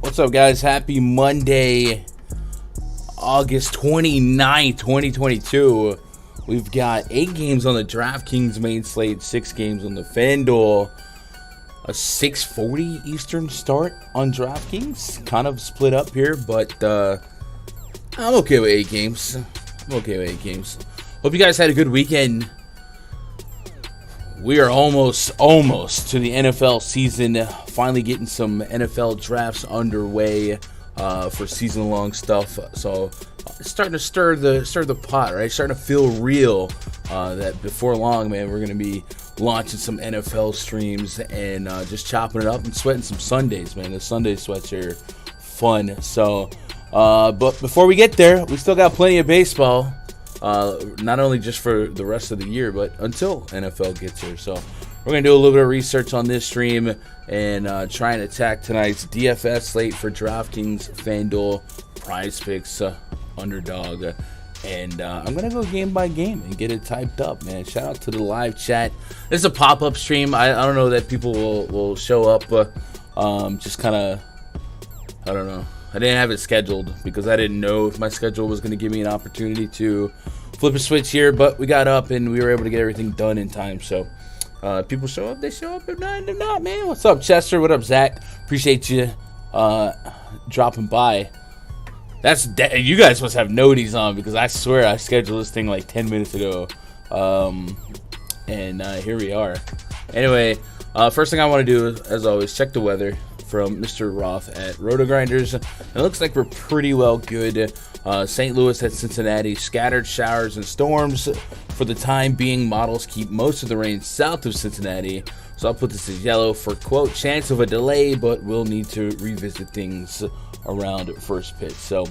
What's up, guys? Happy Monday, August 29th, 2022. We've got 8 games on the DraftKings main slate, 6 games on the Fanduel. A 6:40 Eastern start on DraftKings. Kind of split up here, but I'm okay with 8 games. Hope you guys had a good weekend. We are almost to the NFL season. Finally getting some NFL drafts underway for season-long stuff. So it's starting to stir the pot, right? Starting to feel real. That before long, man, we're gonna be launching some NFL streams and just chopping it up and sweating some Sundays, man. The Sunday sweats are fun. So, but before we get there, we still got plenty of baseball. Not only just for the rest of the year, but until NFL gets here. So we're going to do a little bit of research on this stream and try and attack tonight's DFS slate for DraftKings, Fanduel, PrizePicks, Underdog. And I'm going to go game by game and get it typed up, man. Shout out to the live chat. This is a pop-up stream. I don't know that people will show up. Just kind of, I don't know. I didn't have it scheduled because I didn't know if my schedule was going to give me an opportunity to flip a switch here, but we got up and we were able to get everything done in time. So people show up, they show up. If not, they're not, man. What's up, Chester? What up, Zach? Appreciate you dropping by. You guys must have noties on because I swear I scheduled this thing like 10 minutes ago. And here we are. Anyway, first thing I want to do, as always, check the weather from Mr. Roth at Roto-Grinders. It looks like we're pretty well good. St. Louis at Cincinnati, scattered showers and storms. For the time being, models keep most of the rain south of Cincinnati. So I'll put this as yellow for, quote, chance of a delay, but we'll need to revisit things around first pitch. So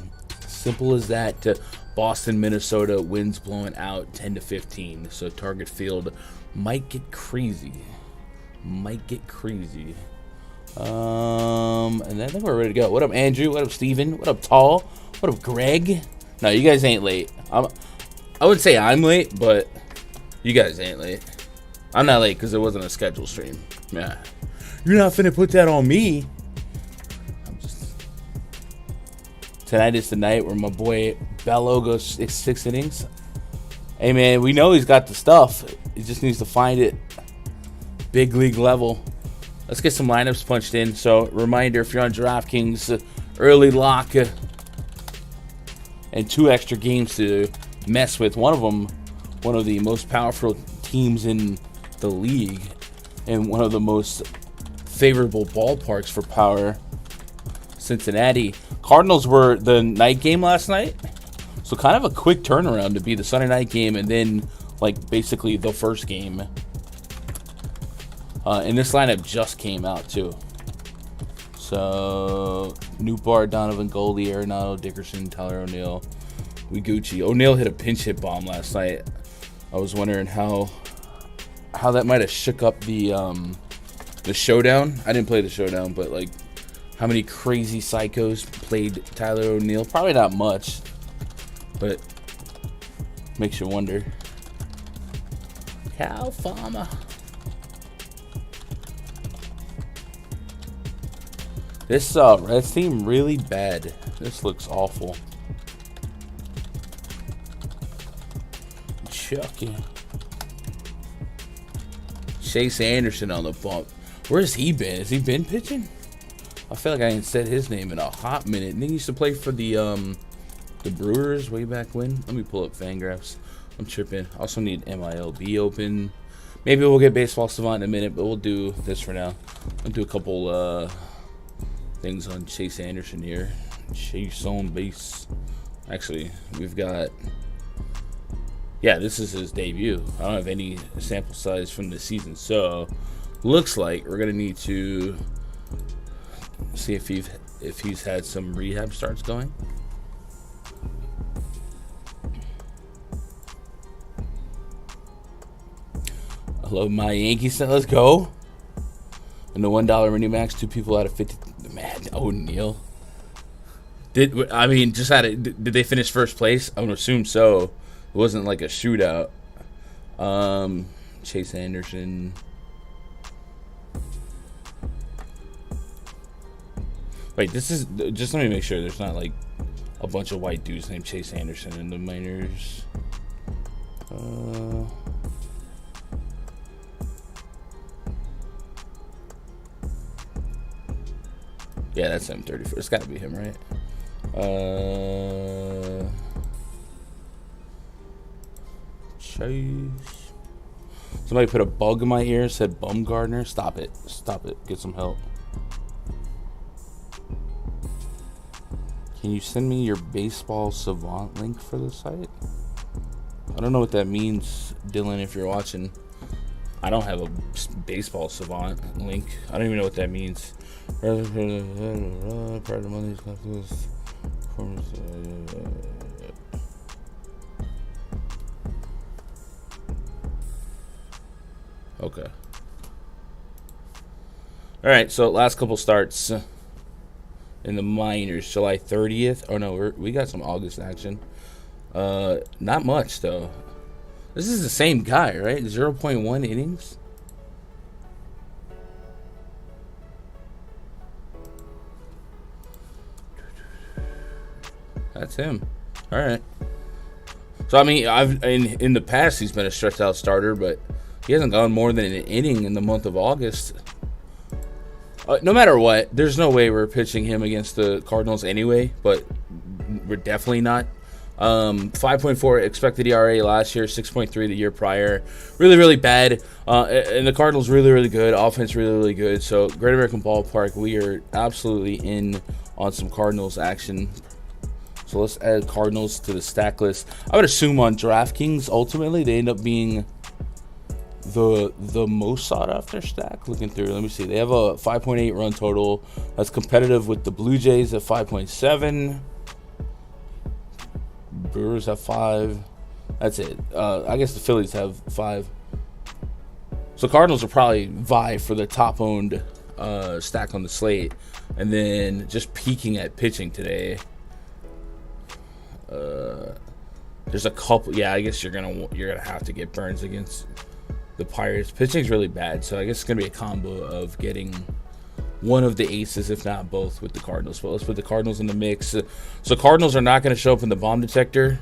simple as that. Boston, Minnesota, winds blowing out 10 to 15. So target field might get crazy. And I think we're ready to go. What up, Andrew? What up, Steven? What up, Tall? What up, Greg? No, you guys ain't late. I would say I'm late, but you guys ain't late. I'm not late because it wasn't a scheduled stream. Yeah, you're not finna put that on me. Tonight is the night where my boy Bello goes 6 innings. Hey, man, we know he's got the stuff. He just needs to find it. Big league level. Let's get some lineups punched in. So, reminder, if you're on DraftKings, early lock and 2 extra games to mess with. One of them, one of the most powerful teams in the league and one of the most favorable ballparks for power, Cincinnati. Cardinals were the night game last night. So kind of a quick turnaround to be the Sunday night game and then like basically the first game. And this lineup just came out too. So Newbar, Donovan, Goldie, Arenado, Dickerson, Tyler O'Neill, Gucci. O'Neill hit a pinch hit bomb last night. I was wondering how that might have shook up the showdown. I didn't play the showdown, but like how many crazy psychos played Tyler O'Neill? Probably not much, but makes you wonder. Cal Farmer. This Reds team really bad. This looks awful. Chucky. Chase Anderson on the bump. Where's he been? Has he been pitching? I feel like I ain't said his name in a hot minute. And then he used to play for the Brewers way back when. Let me pull up Fangraphs. I'm tripping. Also need MLB open. Maybe we'll get Baseball Savant in a minute, but we'll do this for now. I'll do a couple things on Chase Anderson here. Chase on base. Actually, we've got... Yeah, this is his debut. I don't have any sample size from the season, so looks like we're gonna need to see if he's had some rehab starts going. Hello, my Yankees. Let's go. And the $1 mini max. 2 people out of 50. Man, O'Neill. Did they finish first place? I would assume so. It wasn't like a shootout. Chase Anderson. Wait, this is just let me make sure there's not like a bunch of white dudes named Chase Anderson in the minors. Yeah, that's him. 34. It's got to be him, right? Chase. Somebody put a bug in my ear. Said Bumgardner. Stop it. Stop it. Get some help. Can you send me your Baseball Savant link for the site? I don't know what that means, Dylan, if you're watching. I don't have a Baseball Savant link. I don't even know what that means. Okay. All right, so last couple starts in the minors, July 30th. Oh no, we got some August action. Not much though. This is the same guy, right? 0.1 innings. That's him. All right. So I mean, in the past he's been a stretched out starter, but he hasn't gone more than an inning in the month of August. No matter what, there's no way we're pitching him against the Cardinals anyway, but we're definitely not. 5.4 expected ERA last year, 6.3 the year prior. Really, really bad. And the Cardinals really, really good. Offense really, really good. So Great American Ballpark, we are absolutely in on some Cardinals action. So let's add Cardinals to the stack list. I would assume on DraftKings, ultimately, they end up being the most sought after stack. Looking through, let me see. They have a 5.8 run total. That's competitive with the Blue Jays at 5.7. Brewers have 5. That's it. I guess the Phillies have 5. So Cardinals will probably vie for the top owned stack on the slate. And then just peeking at pitching today. There's a couple. Yeah, I guess you're gonna have to get Burns against the Pirates. Pitching's really bad, so I guess it's gonna be a combo of getting one of the aces, if not both, with the Cardinals. But let's put the Cardinals in the mix. So Cardinals are not going to show up in the bomb detector,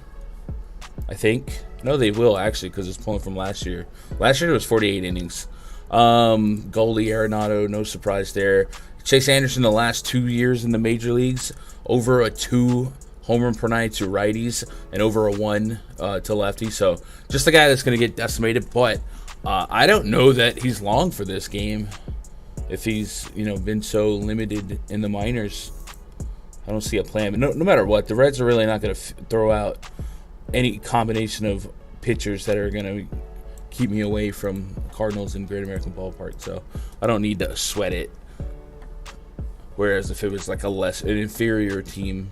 I think. No, they will, actually, because it's pulling from last year. Last year it was 48 innings. Goldie, Arenado, no surprise there. Chase Anderson, the last 2 years in the major leagues, over a 2 home run per night to righties and over a 1 to lefties. So just the guy that's going to get decimated. But I don't know that he's long for this game. If he's, been so limited in the minors, I don't see a plan. But no matter what, the Reds are really not going to throw out any combination of pitchers that are going to keep me away from Cardinals in Great American Ballpark. So I don't need to sweat it. Whereas if it was like an inferior team,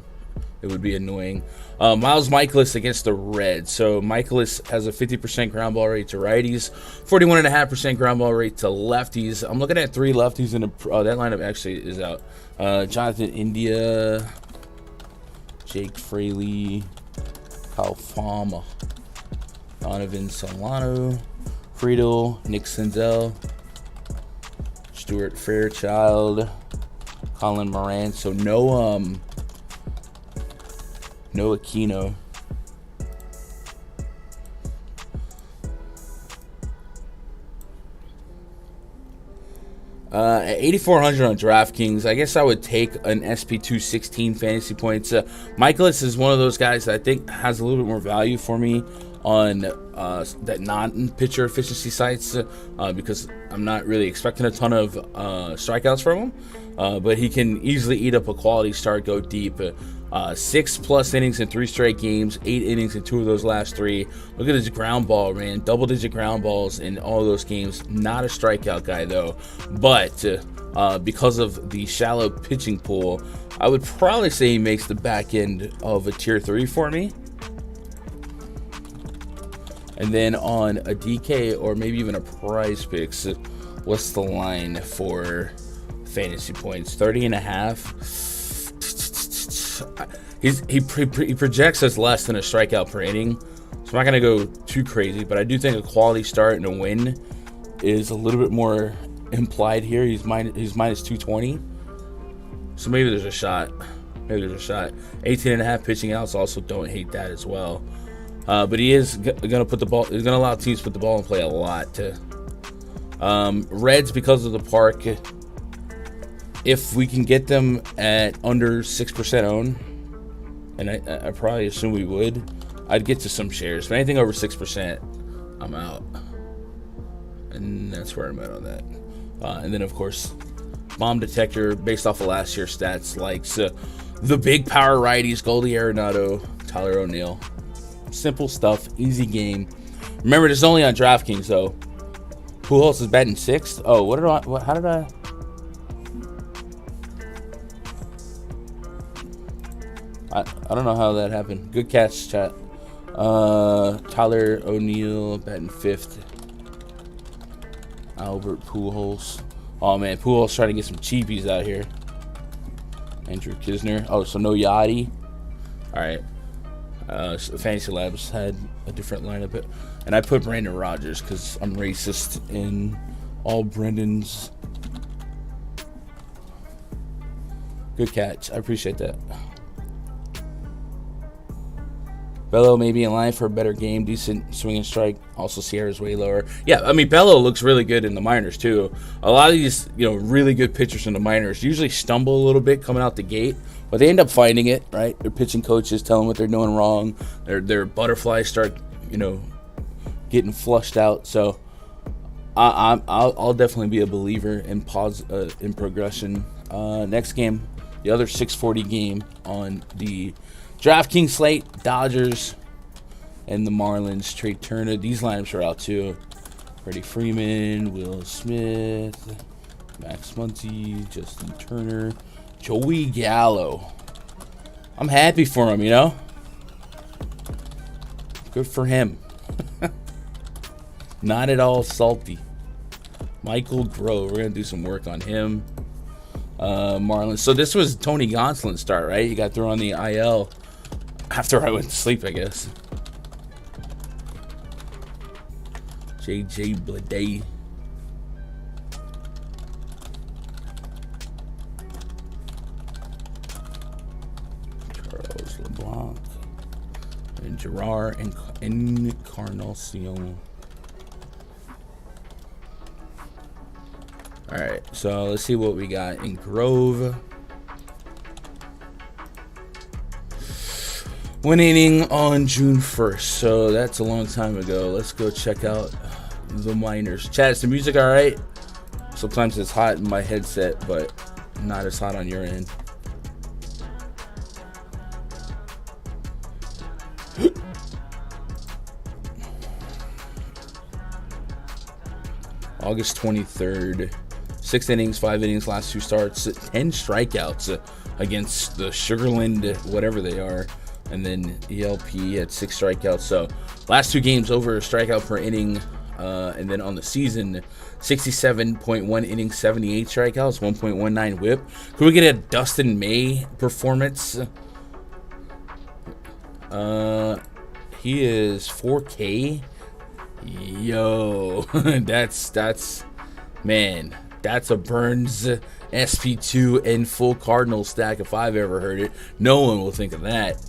it would be annoying. Miles Michaelis against the Reds. So Michaelis has a 50% ground ball rate to righties, 41.5% ground ball rate to lefties. I'm looking at 3 lefties in that lineup actually is out. Jonathan India, Jake Fraley, Kyle Farmer, Donovan Solano, Friedel, Nick Senzel, Stuart Fairchild, Colin Moran. So no Aquino. At 8,400 on DraftKings, I guess I would take an SP216 fantasy points. Michaelis is one of those guys that I think has a little bit more value for me on that non-pitcher efficiency sites because I'm not really expecting a ton of strikeouts from him. But he can easily eat up a quality start, go deep. 6+ innings in 3 straight games, 8 innings in 2 of those last 3. Look at his ground ball, man. Double-digit ground balls in all those games. Not a strikeout guy, though. But because of the shallow pitching pool, I would probably say he makes the back end of a tier 3 for me. And then on a DK or maybe even a PrizePicks, what's the line for fantasy points? 30.5. He projects as less than a strikeout per inning, so I'm not going to go too crazy, but I do think a quality start and a win is a little bit more implied here. He's minus 220, so maybe there's a shot. 18.5 pitching outs, also don't hate that as well. But he is going to put the ball. He's going to allow teams to put the ball in play a lot. Reds, because of the park, if we can get them at under 6% own, and I probably assume we would, I'd get to some shares. But anything over 6%, I'm out. And that's where I'm at on that. And then, of course, bomb detector, based off of last year's stats, likes the big power righties, Goldie Arenado, Tyler O'Neill. Simple stuff, easy game. Remember, this is only on DraftKings, though. Pujols is batting 6th. Oh, how did I? I don't know how that happened. Good catch, chat. Tyler O'Neill batting 5th. Albert Pujols. Oh, man. Pujols trying to get some cheapies out here. Andrew Kisner. Oh, so no Yachty. All right. So Fantasy Labs had a different lineup. And I put Brandon Rogers because I'm racist in all Brendans. Good catch. I appreciate that. Bello may be in line for a better game. Decent swing and strike. Also, Sierra's way lower. Yeah, I mean, Bello looks really good in the minors, too. A lot of these, really good pitchers in the minors usually stumble a little bit coming out the gate, but they end up finding it, right? Their pitching coaches tell them what they're doing wrong. Their butterflies start, getting flushed out. So I'll definitely be a believer in progression. Next game, the other 640 game on the DraftKings slate, Dodgers and the Marlins. Trey Turner. These lineups are out too. Freddie Freeman, Will Smith, Max Muncy, Justin Turner, Joey Gallo. I'm happy for him, Good for him. Not at all salty. Michael Grove. We're going to do some work on him. Marlins. So this was Tony Gonsolin's start, right? He got thrown on the IL after I went to sleep, I guess. JJ Bleday. Charles LeBlanc. And Gerard Encarnacion. Alright, so let's see what we got in Grove. Winning on June 1st, so that's a long time ago. Let's go check out the minors. Chat, is the music alright? Sometimes it's hot in my headset, but not as hot on your end. August 23rd. 6 innings, 5 innings, last 2 starts, 10 strikeouts against the Sugarland, whatever they are. And then ELP had 6 strikeouts. So last 2 games over a strikeout per inning. And then on the season, 67.1 innings, 78 strikeouts, 1.19 whip. Could we get a Dustin May performance? He is 4K. Yo, that's man, that's a Burns SP2 and full Cardinal stack if I've ever heard it. No one will think of that.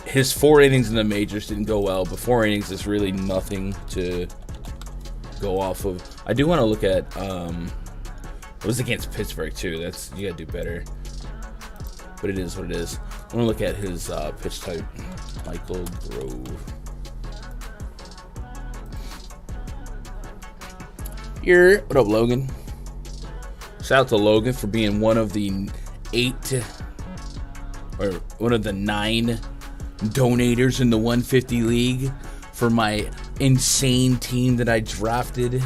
His 4 innings in the majors didn't go well, but 4 innings is really nothing to go off of. I do want to look at it was against Pittsburgh too. That's, you gotta do better, but it is what it is. I want to look at his pitch type. Michael Grove. Here, what up, Logan? Shout out to Logan for being one of the 8 or one of the 9 donators in the 150 league for my insane team that I drafted.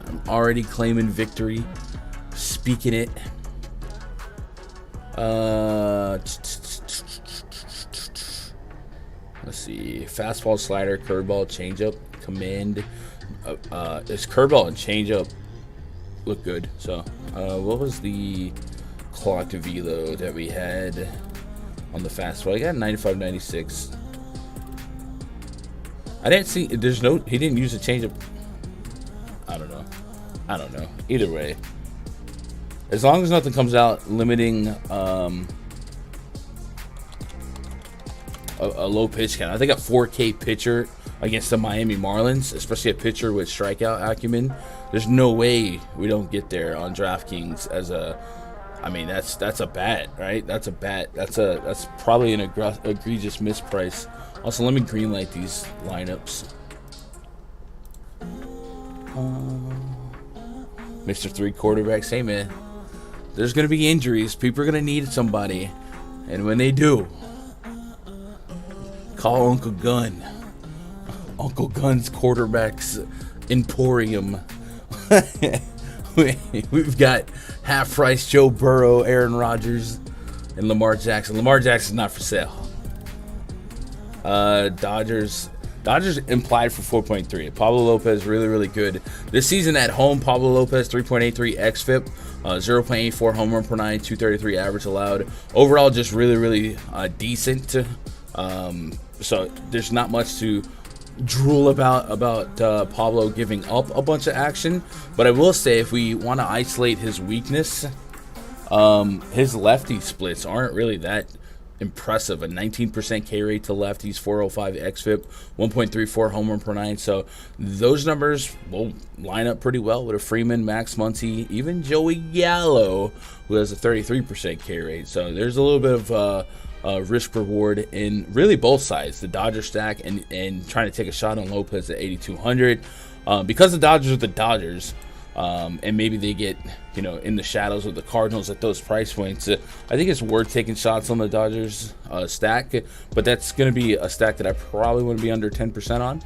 I'm already claiming victory, speaking it. Let's see, fastball, slider, curveball, changeup, command. His curveball and changeup look good. So what was the clock to velo that we had on the fastball? I got 95, 96. I didn't see, he didn't use a changeup. I don't know. Either way, as long as nothing comes out limiting a low pitch count. I think a 4K pitcher against the Miami Marlins, especially a pitcher with strikeout acumen, there's no way we don't get there on DraftKings as a, I mean, that's a bat, right? That's a bat. That's probably an egregious misprice. Also, let me greenlight these lineups. Mr. 3 quarterbacks, hey man, there's gonna be injuries. People are gonna need somebody, and when they do, call Uncle Gun. Uncle Gun's quarterbacks emporium. We've got half-price Joe Burrow, Aaron Rodgers, and Lamar Jackson. Lamar Jackson's not for sale. Dodgers implied for 4.3. Pablo Lopez really, really good this season at home. Pablo Lopez 3.83 xFIP, 0.84 home run per 9, 233 average allowed. Overall, just really, really decent. So there's not much to drool about Pablo giving up a bunch of action, but I will say, if we want to isolate his weakness, his lefty splits aren't really that impressive. A 19% K rate to lefties, 405 xFIP, 1.34 home run per 9. So those numbers will line up pretty well with a Freeman, Max Muncy, even Joey Gallo, who has a 33% K rate. So there's a little bit of risk reward in really both sides, the Dodger stack and trying to take a shot on Lopez at 8,200, because the Dodgers are the Dodgers, and maybe they get in the shadows of the Cardinals at those price points. I think it's worth taking shots on the Dodgers stack, but that's going to be a stack that I probably wouldn't be under 10% on.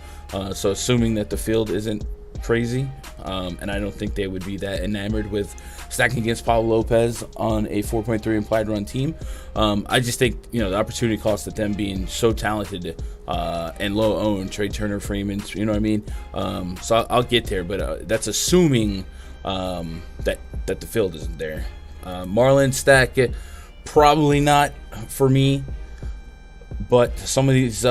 So assuming that the field isn't crazy, and I don't think they would be that enamored with stacking against Pablo Lopez on a 4.3 implied run team. I just think the opportunity cost of them being so talented and low owned, Trey Turner, Freeman, you know what I mean. So I'll get there, but that's assuming that the field isn't there. Marlins stack, probably not for me. But some of these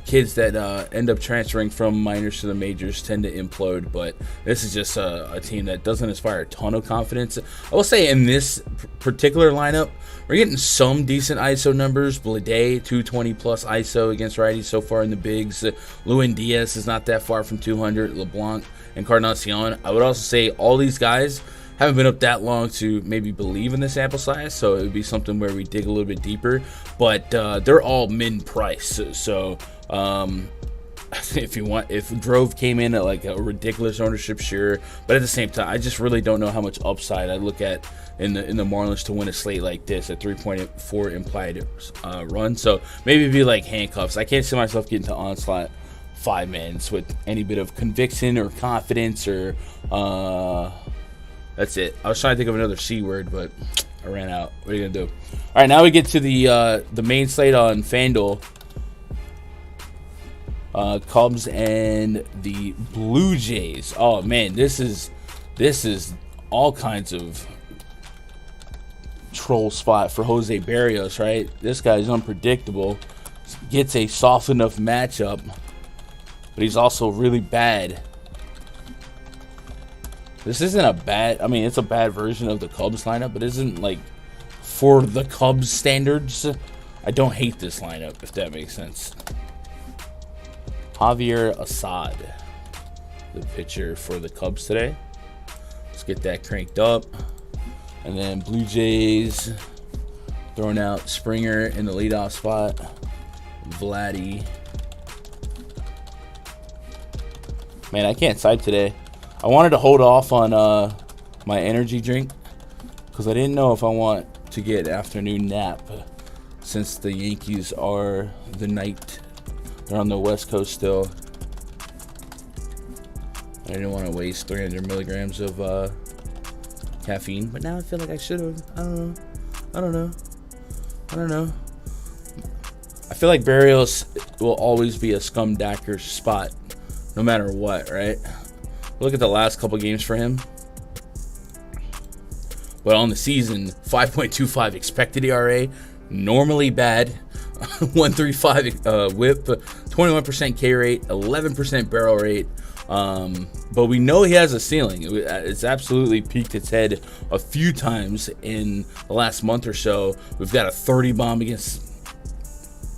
kids that end up transferring from minors to the majors tend to implode. But this is just a team that doesn't inspire a ton of confidence. I will say in this particular lineup, we're getting some decent ISO numbers. Blade, 220 plus ISO against righties so far in the bigs. Lewin Diaz is not that far from 200. LeBlanc, Encarnacion. I would also say all these guys haven't been up that long to maybe believe in the sample size, so it would be something where we dig a little bit deeper. But they're all min price, so if Drove came in at like a ridiculous ownership, sure. But at the same time, I just really don't know how much upside I look at in the Marlins to win a slate like this, a 3.4 implied run. So maybe it'd be like handcuffs. I can't see myself getting to onslaught 5-mans with any bit of conviction or confidence or that's it. I was trying to think of another C word, but I ran out. What are you gonna do? All right, now we get to the main slate on Fanduel. Cubs and the Blue Jays. Oh man, this is all kinds of troll spot for Jose Barrios, right? This guy's unpredictable. Gets a soft enough matchup, but he's also really bad. This isn't a bad, I mean, it's a bad version of the Cubs lineup, but isn't like for the Cubs standards. I don't hate this lineup, if that makes sense. Javier Assad, the pitcher for the Cubs today. Let's get that cranked up. And then Blue Jays throwing out Springer in the leadoff spot. Vladdy. Man, I can't type today. I wanted to hold off on my energy drink because I didn't know if I want to get an afternoon nap since the Yankees are the night. They're on the West Coast still. I didn't want to waste 300 milligrams of caffeine, but now I feel like I should have. I don't know. I feel like Barrios will always be a scumdacker spot no matter what, right? Look at the last couple games for him. But on the season, 5.25 expected ERA, normally bad. 1.35 whip, 21% K rate, 11% barrel rate. But we know he has a ceiling. It's absolutely peaked its head a few times in the last month or so. We've got a 30 bomb against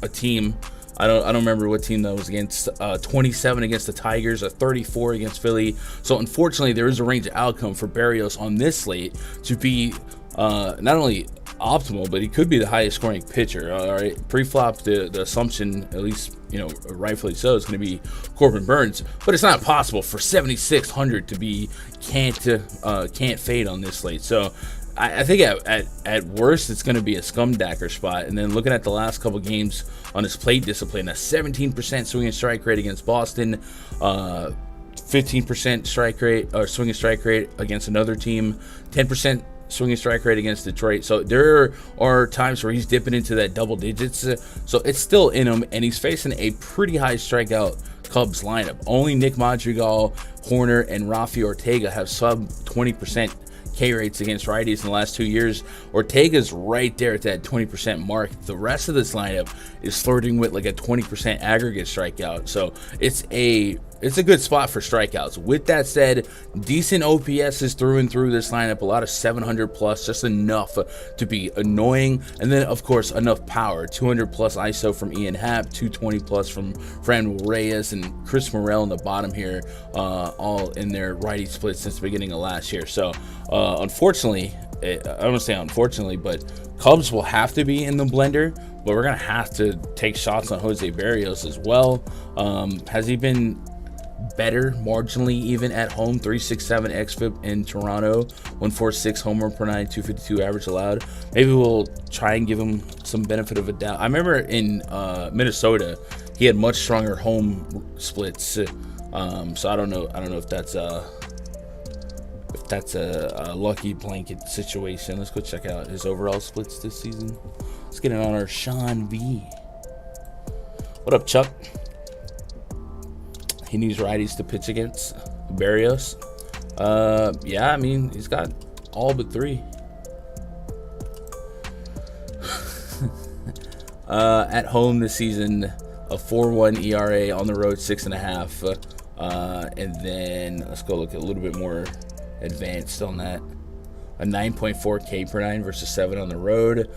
a team. I don't remember what team that was against. 27 against the Tigers, a 34 against Philly. So unfortunately, there is a range of outcome for Barrios on this slate to be not only optimal, but he could be the highest scoring pitcher. All right, pre-flop, the assumption, at least rightfully so, is going to be Corbin Burns, but it's not possible for 7,600 to be can't fade on this slate. So I think at worst it's going to be a scumdacker spot. And then looking at the last couple games on his plate discipline, a 17% swing and strike rate against Boston, 15% strike rate or swing and strike rate against another team, 10% swing and strike rate against Detroit. So there are times where he's dipping into that double digits. So it's still in him, and he's facing a pretty high strikeout Cubs lineup. Only Nick Madrigal, Horner, and Rafi Ortega have sub 20% K rates against righties in the last 2 years. Ortega's right there at that 20% mark. The rest of this lineup is flirting with like a 20% aggregate strikeout. So it's a good spot for strikeouts. With that said, decent OPS is through and through this lineup. A lot of 700 plus, just enough to be annoying. And then, of course, enough power. 200 plus ISO from Ian Happ, 220 plus from Franduel Reyes, and Chris Morel in the bottom here, all in their righty split since the beginning of last year. So, unfortunately, I don't want to say unfortunately, but Cubs will have to be in the blender. But we're going to have to take shots on Jose Barrios as well. Has he been better marginally even at home? 3.67 xFIP in Toronto, 146 homer per nine, 252 average allowed. Maybe we'll try and give him some benefit of a doubt. I remember in Minnesota he had much stronger home splits, so I don't know if that's a lucky blanket situation. Let's go check out his overall splits this season. Let's get it on our Sean V. What up, Chuck? He needs righties to pitch against Barrios. Yeah, I mean, he's got all but three. At home this season, a 4.1 ERA, on the road 6.5. And then let's go look a little bit more advanced on that. A 9.4 K per nine versus 7 on the road.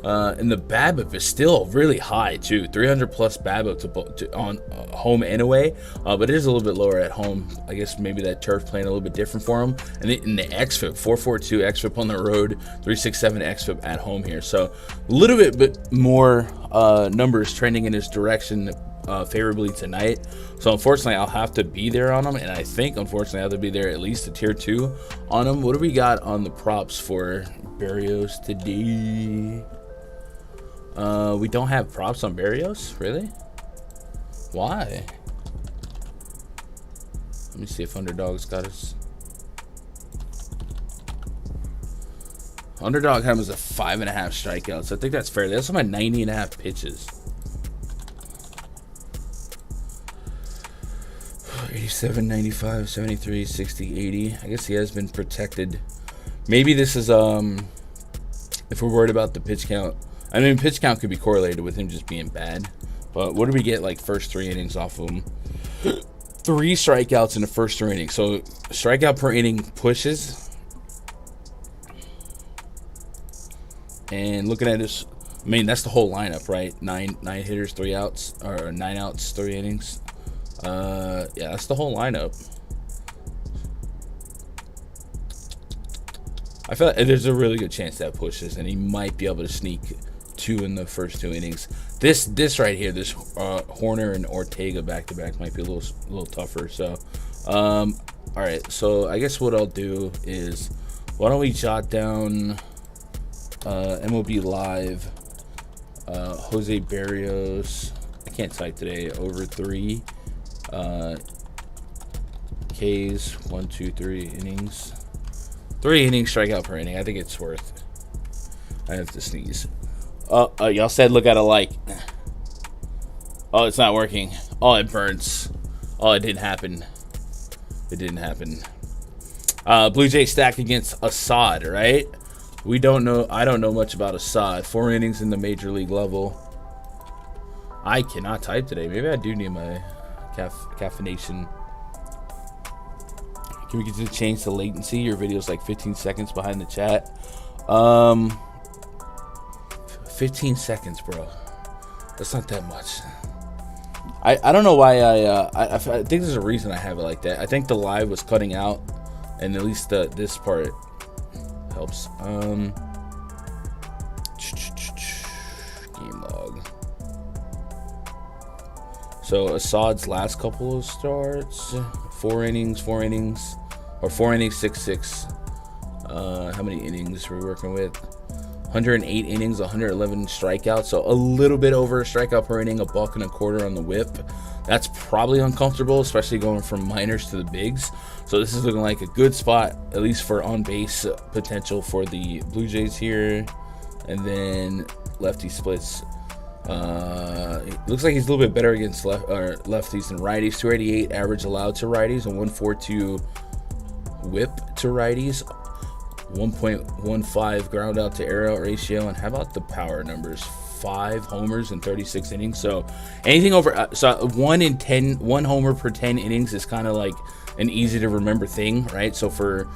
And the BABIP is still really high too, 300 plus BABIP on home and away, but it is a little bit lower at home. I guess maybe that turf playing a little bit different for him. And in the xFIP, 4.42 xFIP on the road, 3.67 xFIP at home here. So a little bit more numbers trending in his direction favorably tonight. So unfortunately, I'll have to be there on them, and I think unfortunately I have to be there at least a tier 2 on them. What do we got on the props for Berrios today? We don't have props on Berrios, really? Why? Let me see if Underdog's got us. Underdog had him as a 5.5 strikeouts. I think that's fair. That's on my 90.5 pitches. 87, 95, 73, 60, 80. I guess he has been protected. Maybe this is if we're worried about the pitch count. I mean, pitch count could be correlated with him just being bad. But what do we get like first 3 innings off of him? 3 strikeouts in the first 3 innings. So strikeout per inning pushes. And looking at this, I mean, that's the whole lineup, right? Nine hitters, 3 outs, or 9 outs, 3 innings. Yeah, that's the whole lineup. I feel like there's a really good chance that pushes, and he might be able to sneak 2 in the first 2 innings. This right here, this Horner and Ortega back-to-back might be a little tougher. So, all right. So I guess what I'll do is, why don't we jot down MLB Live, Jose Berrios. I can't type today. Over 3 Ks, 1, 2, 3 innings. 3 innings strikeout per inning. I think it's worth. I have to sneeze. Y'all said look at a like. Oh, it's not working. Oh, it burns. Oh, it didn't happen. It didn't happen. Blue Jays stacked against Assad, right? We don't know. I don't know much about Assad. 4 innings in the major league level. I cannot type today. Maybe I do need my caffeination. Can we get to change the latency? Your video's like 15 seconds behind the chat. 15 seconds, bro. That's not that much. I don't know why I think there's a reason I have it like that. I think the live was cutting out, and at least this part helps. Game log. So Assad's last couple of starts, 4 innings, or 4 innings, 6-6. How many innings are we working with? 108 innings, 111 strikeouts, so a little bit over a strikeout per inning, $1.25 on the whip. That's probably uncomfortable, especially going from minors to the bigs. So this is looking like a good spot, at least for on-base potential for the Blue Jays here. And then lefty splits. It looks like he's a little bit better against lefties than righties. 288 average allowed to righties, and 142 whip to righties. 1.15 ground out to air out ratio. And how about the power numbers? 5 homers in 36 innings. So anything over 1 homer per 10 innings is kind of like an easy to remember thing, right? So for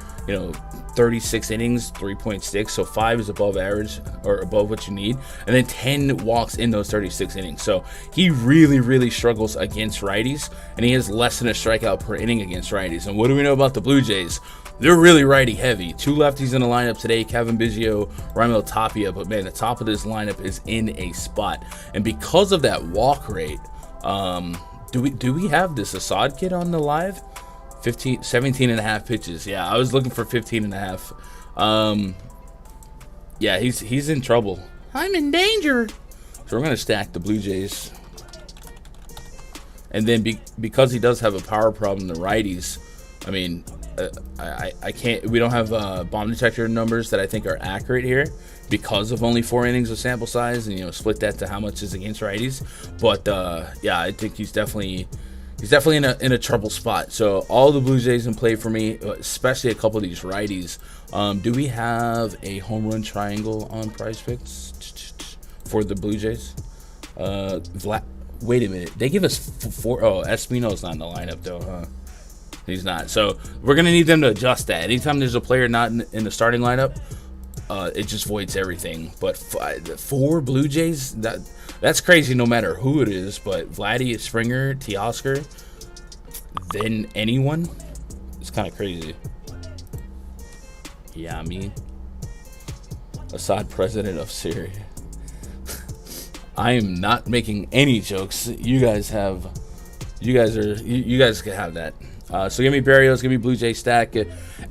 36 innings, 3.6. So 5 is above average or above what you need, and then 10 walks in those 36 innings. So he really struggles against righties, and he has less than a strikeout per inning against righties. And what do we know about the Blue Jays? They're really righty heavy. 2 lefties in the lineup today, Kevin Biggio, Raimel Tapia. But man, the top of this lineup is in a spot. And because of that walk rate, do we have this Assad kid on the live? 17.5 pitches. Yeah, I was looking for 15.5. Yeah, he's in trouble. I'm in danger. So we're gonna stack the Blue Jays. And then because he does have a power problem, the righties, I mean, I can't. We don't have bomb detector numbers that I think are accurate here because of only 4 innings of sample size, and split that to how much is against righties. But yeah, I think he's definitely in a trouble spot. So all the Blue Jays in play for me, especially a couple of these righties. Do we have a home run triangle on PrizePicks for the Blue Jays? Wait a minute, they give us 4. Oh, Espino's not in the lineup though, huh? He's not. So we're going to need them to adjust that. Anytime there's a player not in the starting lineup, it just voids everything. But 4 Blue Jays, that's crazy no matter who it is. But Vladdy, Springer, Teoscar, then anyone, it's kind of crazy. Yeah, I mean, Assad, president of Syria. I am not making any jokes. You guys can have that. So give me Berrios, give me Blue Jay stack.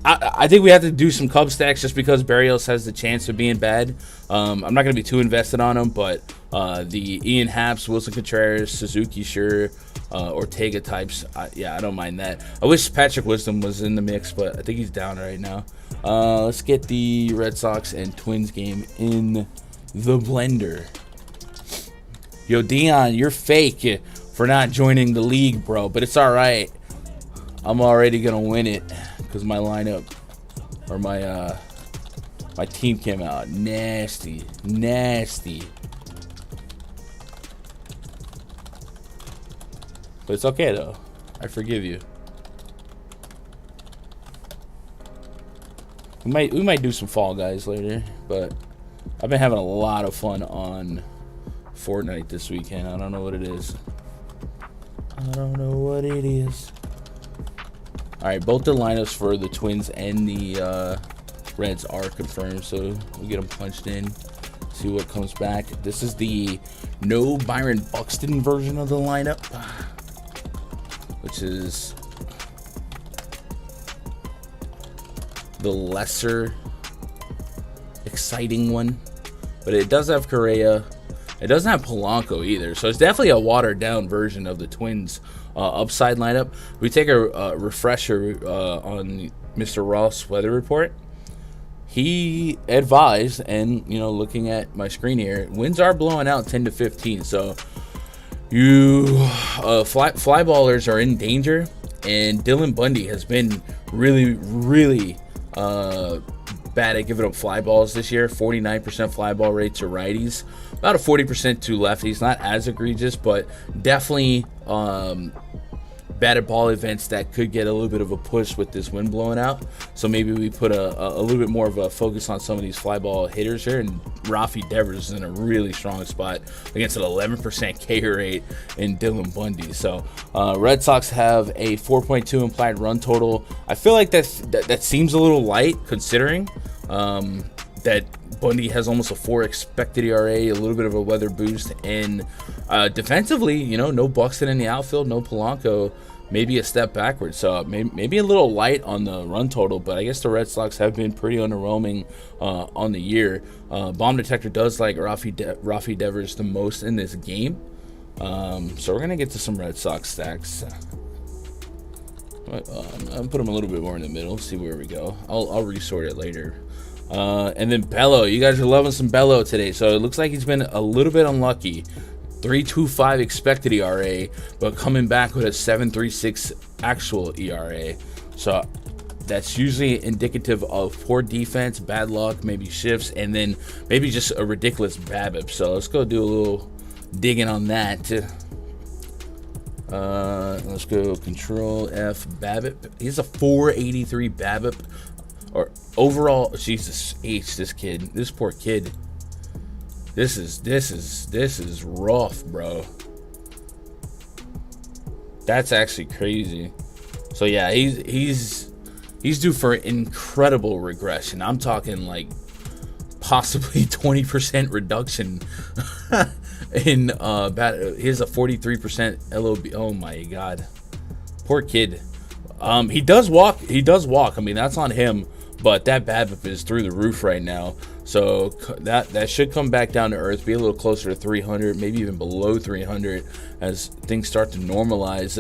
I think we have to do some Cubs stacks just because Berrios has the chance of being bad. I'm not going to be too invested on him, but the Ian Haps, Wilson Contreras, Suzuki, sure, Ortega types, I don't mind that. I wish Patrick Wisdom was in the mix, but I think he's down right now. Let's get the Red Sox and Twins game in the blender. Yo, Dion, you're fake for not joining the league, bro, but it's all right. I'm already gonna win it because my lineup or my team came out nasty. But it's okay though. I forgive you. We might do some Fall Guys later, but I've been having a lot of fun on Fortnite this weekend. I don't know what it is. All right, both the lineups for the Twins and the Reds are confirmed, so we'll get them punched in, see what comes back. This is the no Byron Buxton version of the lineup, which is the lesser exciting one, but it does have Correa. It doesn't have Polanco either, so it's definitely a watered-down version of the Twins' upside lineup. We take a refresher on Mr. Ross' weather report. He advised, and looking at my screen here, winds are blowing out 10 to 15. So you fly ballers are in danger, and Dylan Bundy has been really bad at giving up fly balls this year. 49% fly ball rate to righties, about a 40% to lefties. Not as egregious, but definitely batted ball events that could get a little bit of a push with this wind blowing out. So maybe we put a little bit more of a focus on some of these fly ball hitters here. And Rafi Devers is in a really strong spot against an 11% K rate in Dylan Bundy. So Red Sox have a 4.2 implied run total. I feel like that seems a little light considering that Bundy has almost a 4 expected ERA, a little bit of a weather boost, and defensively, no Buxton in the outfield, no Polanco, maybe a step backwards. So maybe a little light on the run total, but I guess the Red Sox have been pretty underwhelming on the year. Bomb Detector does like Rafi Devers the most in this game. So we're going to get to some Red Sox stacks. I'll put them a little bit more in the middle, see where we go. I'll resort it later. And then Bello, you guys are loving some Bello today. So it looks like he's been a little bit unlucky. 3.25 expected ERA, but coming back with a 7.36 actual ERA. So that's usually indicative of poor defense, bad luck, maybe shifts, and then maybe just a ridiculous BABIP. So let's go do a little digging on that. Let's go Control F BABIP. He's a 483 BABIP. Or overall, Jesus H, this poor kid. This is rough, bro. That's actually crazy. So yeah, he's due for incredible regression. I'm talking like possibly 20% reduction in here's a 43% LOB. Oh my god. Poor kid. He does walk. I mean, that's on him. But that BABIP is through the roof right now. So that should come back down to earth, be a little closer to 300, maybe even below 300 as things start to normalize.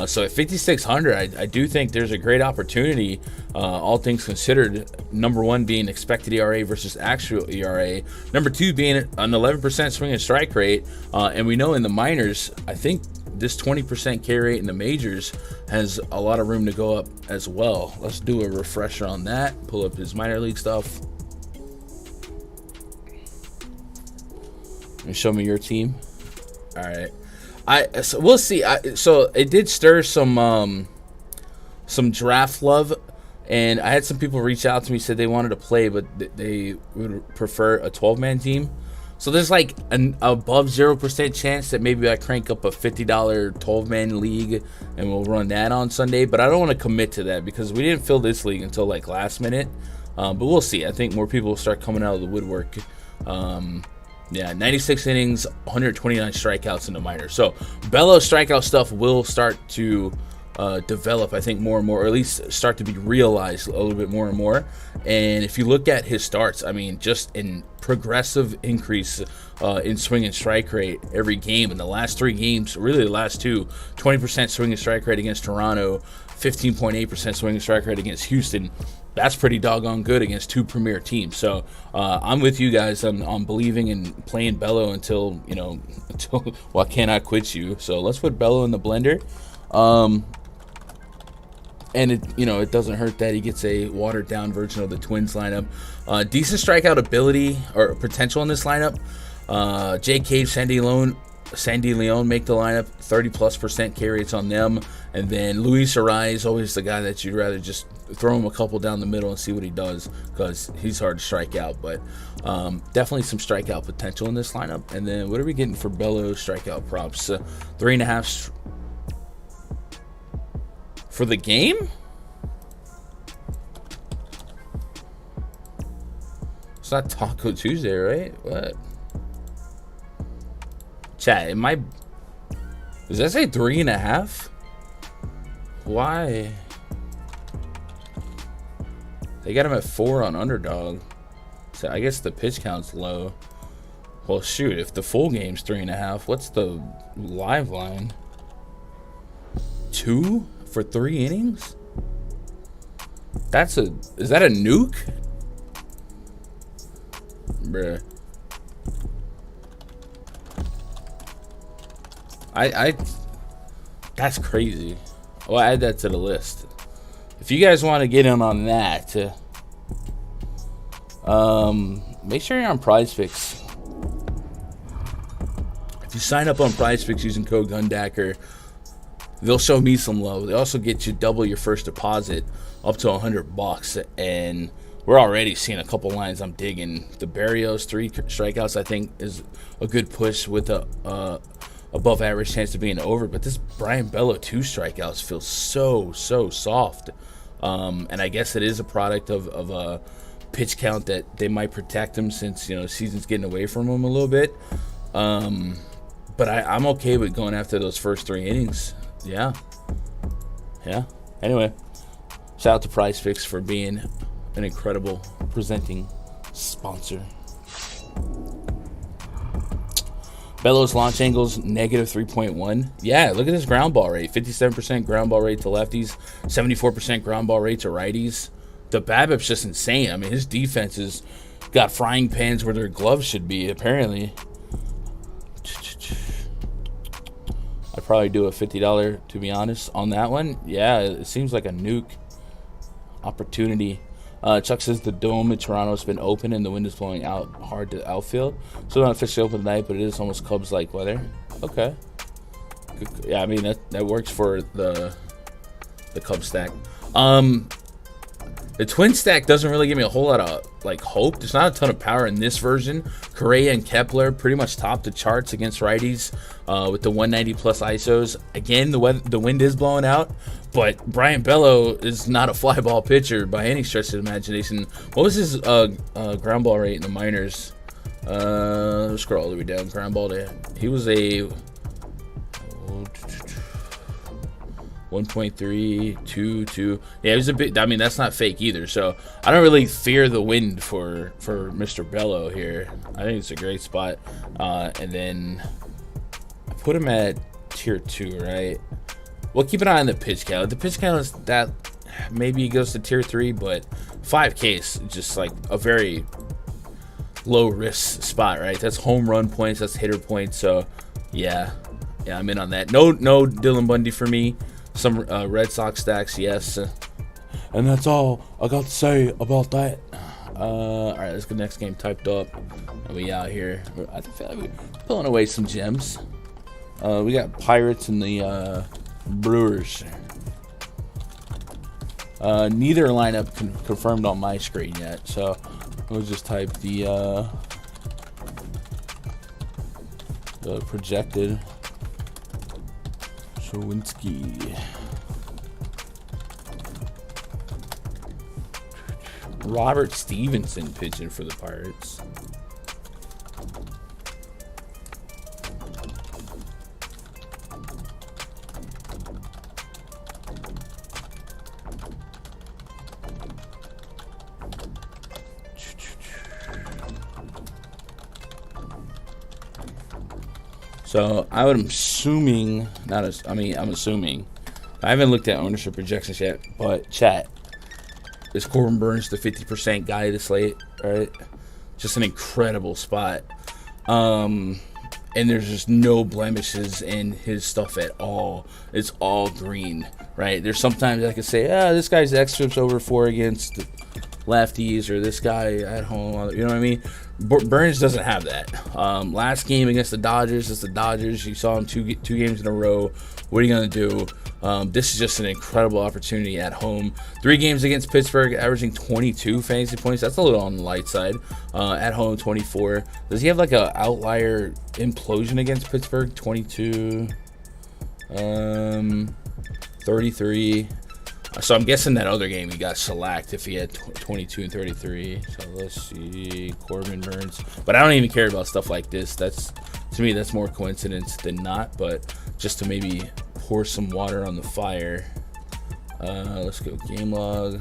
So at 5,600, I do think there's a great opportunity, all things considered. Number one being expected ERA versus actual ERA. Number two being an 11% swing and strike rate. And we know in the minors, I think this 20% K rate in the majors has a lot of room to go up as well. Let's do a refresher on that. Pull up his minor league stuff. And show me your team. All right. So we'll see. So it did stir some draft love, and I had some people reach out to me, said they wanted to play, but they would prefer a 12-man team. So there's like an above 0% chance that maybe I crank up a $50 12-man league and we'll run that on Sunday. But I don't want to commit to that because we didn't fill this league until like last minute. But we'll see. I think more people will start coming out of the woodwork Yeah, 96 innings, 129 strikeouts in the minors. So Bello's strikeout stuff will start to develop, I think, more and more, or at least start to be realized a little bit more and more. And if you look at his starts, I mean, just in progressive increase in swing and strike rate every game. In the last 3 games, really the last 2, 20% swing and strike rate against Toronto, 15.8% swing and strike rate against Houston. That's pretty doggone good against 2 premier teams. So I'm with you guys on believing and playing Bello until I cannot quit you. So let's put Bello in the blender. And it doesn't hurt that he gets a watered down version of the Twins lineup. Decent strikeout ability or potential in this lineup. Jake Cave, Sandy Leon make the lineup. 30+% K rates on them. And then Luis Arraez is always the guy that you'd rather just throw him a couple down the middle and see what he does, because he's hard to strike out. But definitely some strikeout potential in this lineup. And then what are we getting for Bello strikeout props? 3.5 for the game? It's not Taco Tuesday, right? What? Chat, does that say 3.5? Why? They got him at 4 on Underdog. So I guess the pitch count's low. Well, shoot, if the full game's 3.5, what's the live line? 2 for 3 innings? Is that a nuke? Bruh. That's crazy. I'll add that to the list. If you guys want to get in on that, make sure you're on PrizePicks. If you sign up on PrizePicks using code GUNDACKER, they'll show me some love. They also get you double your first deposit up to $100, and we're already seeing a couple lines I'm digging. The Barrios 3 strikeouts, I think, is a good push with a above average chance of being over. But this Brian Bello 2 strikeouts feels so soft. And I guess it is a product of a pitch count that they might protect him, since the season's getting away from him a little bit. But I'm okay with going after those first 3 innings. Yeah. Anyway, shout out to PrizePicks for being an incredible presenting sponsor. Bello's launch angles -3.1. Yeah, look at this ground ball rate. 57% ground ball rate to lefties, 74% ground ball rate to righties. The BABIP's just insane. I mean, his defense has got frying pans where their gloves should be, apparently. I'd probably do a $50, to be honest, on that one. Yeah, it seems like a nuke opportunity. Chuck says the dome in Toronto has been open and the wind is blowing out hard to outfield. So not officially open tonight, but it is almost Cubs-like weather. Okay. Good. Yeah, I mean, that works for the Cubs stack. The twin stack doesn't really give me a whole lot of hope. There's not a ton of power in this version. Correa and Kepler pretty much top the charts against righties with the 190+ ISOs. Again, the wind is blowing out, but Brian Bello is not a fly ball pitcher by any stretch of the imagination. What was his ground ball rate in the minors? Let's scroll all the way down. Ground ball to he was a 1.322. Yeah, it was a bit. I mean, that's not fake either. So I don't really fear the wind for Mr. Bello here. I think it's a great spot. And then I put him at tier 2, right? Well, keep an eye on the pitch count. The pitch count is that maybe he goes to tier 3, but 5K is just like a very low risk spot, right? That's home run points. That's hitter points. So yeah, I'm in on that. No Dylan Bundy for me. Some Red Sox stacks, yes. And that's all I got to say about that. All right, let's get the next game typed up. And we out here. I feel like we're pulling away some gems. We got Pirates and the Brewers. Neither lineup confirmed on my screen yet, so we'll just type the projected. Showinski. Robert Stevenson pitching for the Pirates. So I'm assuming, I'm assuming. I haven't looked at ownership projections yet, but chat, is Corbin Burns the 50% guy of the slate, right? Just an incredible spot. And there's just no blemishes in his stuff at all. It's all green, right? There's sometimes I could say, this guy's X-strips over 4 against lefties, or this guy at home, you know what I mean? Burns doesn't have that. Last game against the Dodgers, it's the Dodgers. You saw him two games in a row. What are you going to do? This is just an incredible opportunity at home. 3 games against Pittsburgh, averaging 22 fantasy points. That's a little on the light side. At home, 24. Does he have like an outlier implosion against Pittsburgh? 22, 33. So I'm guessing that other game he got shellacked if he had 22 and 33. So let's see, Corbin Burns. But I don't even care about stuff like this. That's, to me, that's more coincidence than not. But just to maybe pour some water on the fire. Let's go game log,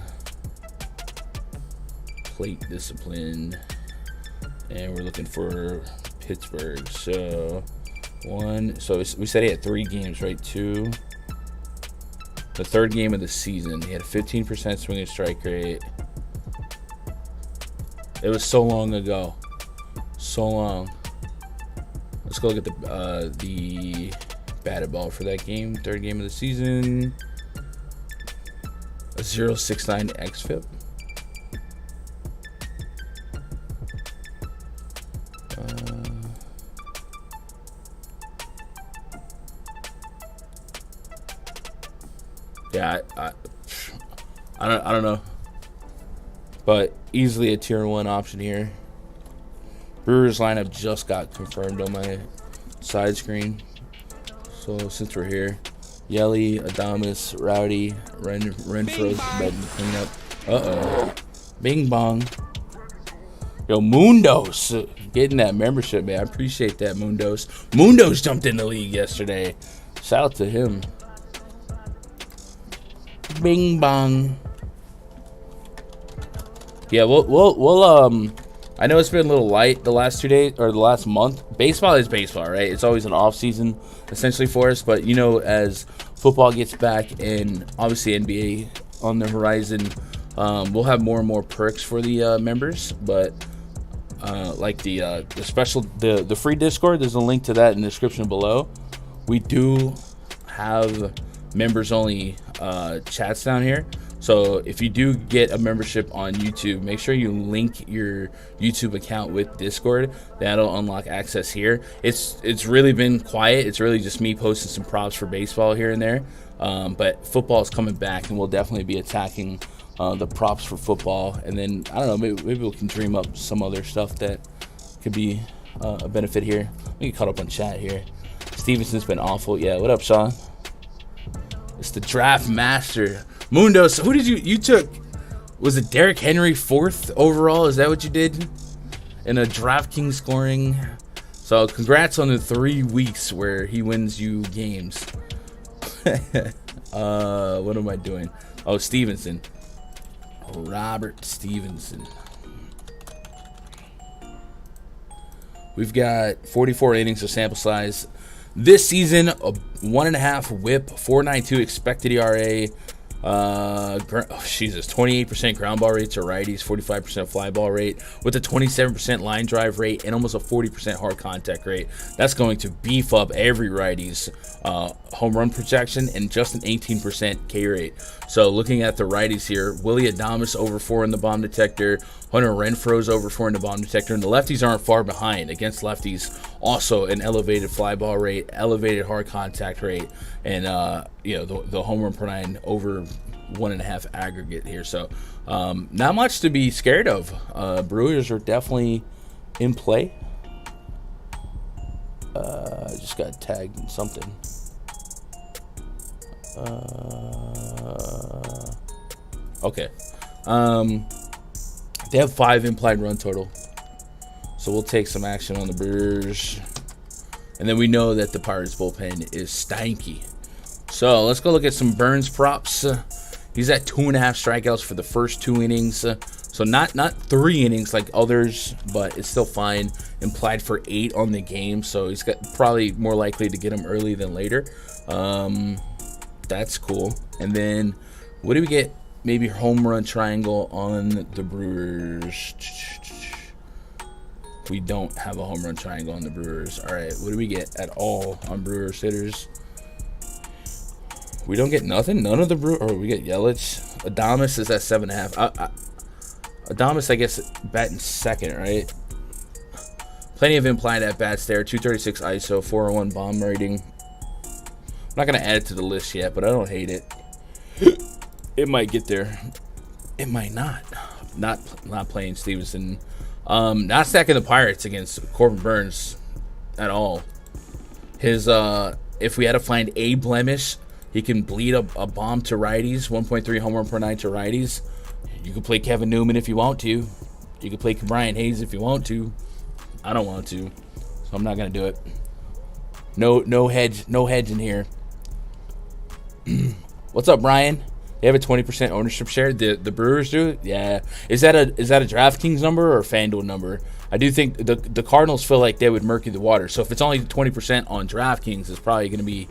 plate discipline, and we're looking for Pittsburgh. So we said he had 3 games, right? 2. The 3rd game of the season, he had a 15% swinging strike rate. It was so long ago, so long. Let's go look at the batted ball for that game. 3rd game of the season, a 0.69 xFIP. Yeah, I don't know, but easily a tier 1 option here. Brewers lineup just got confirmed on my side screen. So since we're here, Yelly, Adames, Rowdy, Renfro's betting to clean up. Bing bong. Yo, Mundos getting that membership, man. I appreciate that, Mundos. Mundos jumped in the league yesterday. Shout out to him. Bing bong. Yeah, we'll I know it's been a little light the last 2 days or the last month. Baseball is baseball, right? It's always an off season essentially for us, but as football gets back and obviously NBA on the horizon, we'll have more and more perks for the members. But like the special the free Discord, there's a link to that in the description below. We do have members only chats down here. So if you do get a membership on YouTube, make sure you link your YouTube account with Discord. That'll unlock access here. It's really been quiet. It's really just me posting some props for baseball here and there. But football is coming back, and we'll definitely be attacking the props for football. And then, I don't know, maybe we can dream up some other stuff that could be a benefit here. Let me get caught up on chat here. Stevenson's been awful. Yeah, what up, Sean? It's the draft master. Mundo, so who did you took? Was it Derrick Henry 4th overall? Is that what you did? In a DraftKings scoring. So congrats on the 3 weeks where he wins you games. What am I doing? Oh, Stevenson. Robert Stevenson. We've got 44 innings of sample size. This season, a 1.5 whip, 4.92 expected ERA. Jesus, 28% ground ball rate to righties, 45% fly ball rate, with a 27% line drive rate and almost a 40% hard contact rate. That's going to beef up every righty's home run projection and just an 18% K rate. So looking at the righties here, Willie Adames over 4 in the bomb detector, Hunter Renfro's over 4 in the bomb detector, and the lefties aren't far behind. Against lefties, also an elevated fly ball rate, elevated hard contact rate, and the home run per 9 over 1.5 aggregate here. So not much to be scared of. Brewers are definitely in play. I just got tagged in something. Okay. They have 5 implied run total. So we'll take some action on the Brewers. And then we know that the Pirates bullpen is stanky. So let's go look at some Burns props. He's at 2.5 strikeouts for the first 2 innings. So So not 3 innings like others, but it's still fine. Implied for 8 on the game, so he's got probably more likely to get him early than later. That's cool. And then what do we get? Maybe home run triangle on the Brewers. We don't have a home run triangle on the Brewers. All right, what do we get at all on Brewers hitters? We don't get nothing. None of the Brewers. Or we get Yelich. Adames is at 7.5. Adames, I guess, batting second, right? Plenty of implied at bats there. 236 ISO, 401 bomb rating. I'm not gonna add it to the list yet, but I don't hate it. It might get there. It might not. Not playing Stevenson. Not stacking the Pirates against Corbin Burns at all. His if we had to find a blemish, he can bleed a bomb to righties. 1.3 home run per 9 to righties. You can play Kevin Newman if you want to. You can play Brian Hayes if you want to. I don't want to, so I'm not gonna do it. No hedge in here. What's up, Brian? They have a 20% ownership share. The Brewers do? Yeah. Is that a DraftKings number or a Fanduel number? I do think the Cardinals feel like they would murky the water. So if it's only 20% on DraftKings, it's probably going to be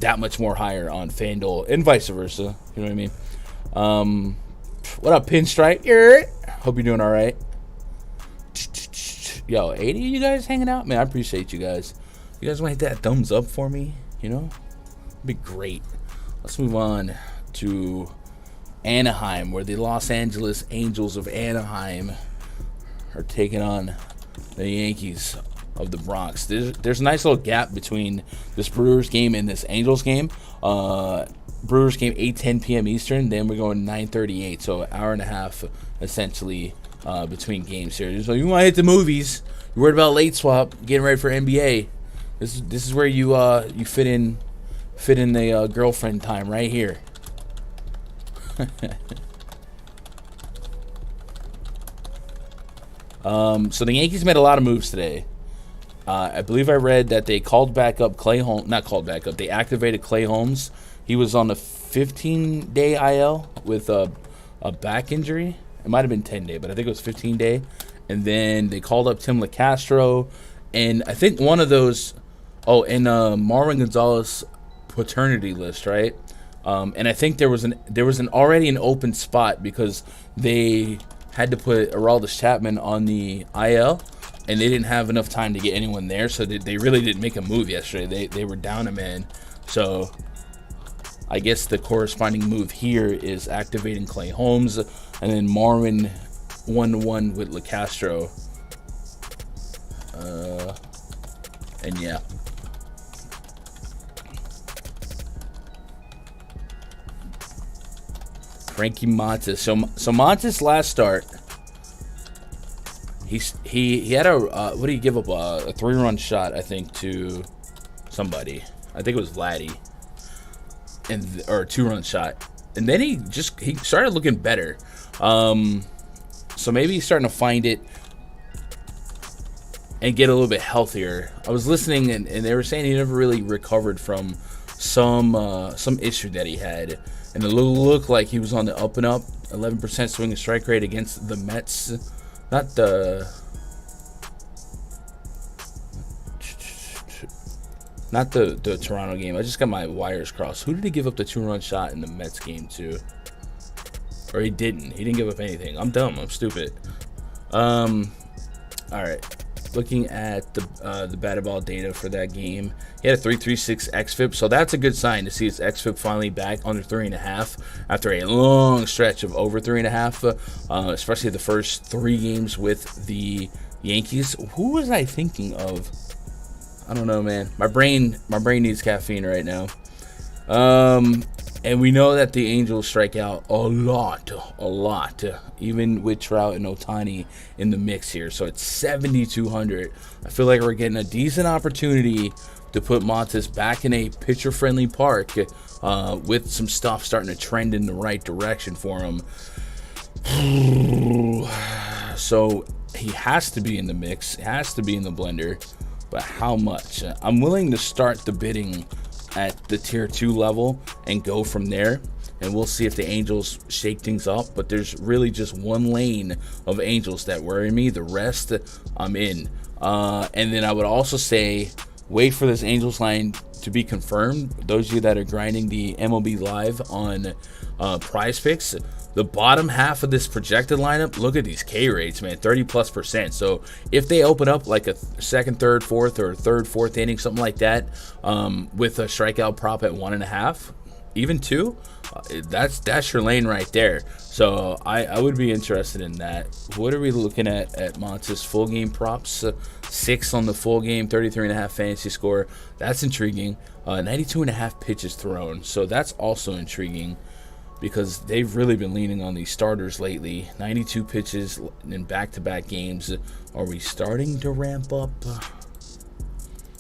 that much more higher on Fanduel and vice versa. You know what I mean? What up, Pinstripe? Hope you're doing all right. Yo, 80 of you guys hanging out? Man, I appreciate you guys. You guys want to hit that thumbs up for me? You know? It'd be great. Let's move on to Anaheim, where the Los Angeles Angels of Anaheim are taking on the Yankees of the Bronx. There's a nice little gap between this Brewers game and this Angels game. Brewers game 8:10 p.m. Eastern, then we're going 9:38, so an hour and a half essentially between games here. So you want to hit the movies, you're worried about late swap, getting ready for NBA. This is where you fit in the girlfriend time right here. So the Yankees made a lot of moves today. I believe I read that they called back up Clay Holmes. Not called back up. They activated Clay Holmes. He was on a 15-day IL with a back injury. It might have been 10-day, but I think it was 15-day. And then they called up Tim LeCastro. And I think one of those... Oh, and Marwin Gonzalez paternity list, right? And I think there was already an open spot because they had to put Aroldis Chapman on the IL, and they didn't have enough time to get anyone there, so they really didn't make a move yesterday. They were down a man. So I guess the corresponding move here is activating Clay Holmes, and then Marwin 1-1 with LeCastro. And yeah. Frankie Montas. So Montas last start, he had a what did he give up, a 3-run shot, I think, to somebody. I think it was Vladdy, or a 2-run shot, and then he started looking better. So maybe he's starting to find it and get a little bit healthier. I was listening, and they were saying he never really recovered from some issue that he had. And it looked like he was on the up and up. 11% swing and strike rate against the Mets. Not the Toronto game. I just got my wires crossed. Who did he give up the 2-run shot in the Mets game to? Or he didn't. He didn't give up anything. I'm dumb. I'm stupid. All right. Looking at the batted ball data for that game, he had a 3.36 xFIP, so that's a good sign to see his xFIP finally back under 3.5 after a long stretch of over 3.5, especially the first 3 games with the Yankees. Who was I thinking of? I don't know, man. My brain needs caffeine right now. And we know that the Angels strike out a lot, even with Trout and Ohtani in the mix here. So it's 7,200. I feel like we're getting a decent opportunity to put Montas back in a pitcher-friendly park with some stuff starting to trend in the right direction for him. So he has to be in the mix. He has to be in the blender. But how much? I'm willing to start the bidding at the tier 2 level and go from there. and we'll see if the Angels shake things up. But there's really just one lane of Angels that worry me. The rest, I'm in. And then I would also say, wait for this Angels line to be confirmed. Those of you that are grinding the MLB Live on PrizePicks, the bottom half of this projected lineup, look at these K rates, man, 30+%. So if they open up like a second, third, fourth, or third, fourth inning, something like that, with a strikeout prop at 1.5, even 2, that's your lane right there. So I would be interested in that. What are we looking at Montes? Full game props, 6 on the full game, 33.5 fantasy score. That's intriguing. 92.5 pitches thrown. So that's also intriguing, because they've really been leaning on these starters lately. 92 pitches in back-to-back games. Are we starting to ramp up?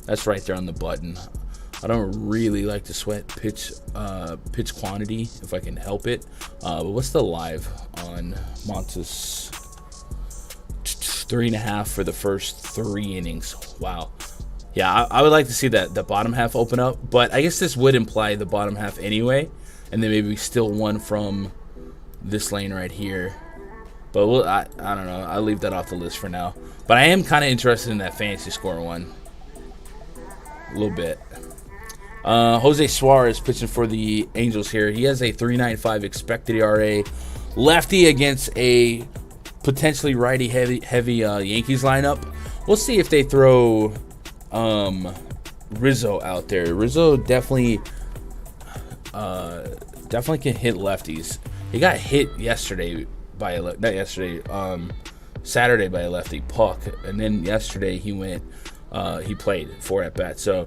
That's right there on the button. I don't really like to sweat pitch quantity if I can help it. But what's the live on Montes? 3.5 for the first 3 innings. Wow. Yeah, I would like to see the bottom half open up. But I guess this would imply the bottom half anyway. And then maybe still one from this lane right here. But I don't know. I'll leave that off the list for now. But I am kind of interested in that fantasy score one. A little bit. Jose Suarez pitching for the Angels here. He has a 3.95 expected ERA. Lefty against a potentially righty-heavy Yankees lineup. We'll see if they throw Rizzo out there. Rizzo definitely can hit lefties. He got hit yesterday by Saturday by a lefty, Puck, and then yesterday he played 4 at bats. So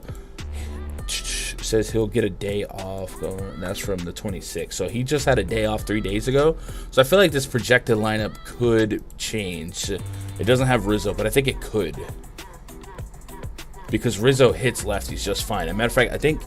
says he'll get a day off. That's from the 26th. So he just had a day off 3 days ago. So I feel like this projected lineup could change. It doesn't have Rizzo, but I think it could, because Rizzo hits lefties just fine. As a matter of fact, I think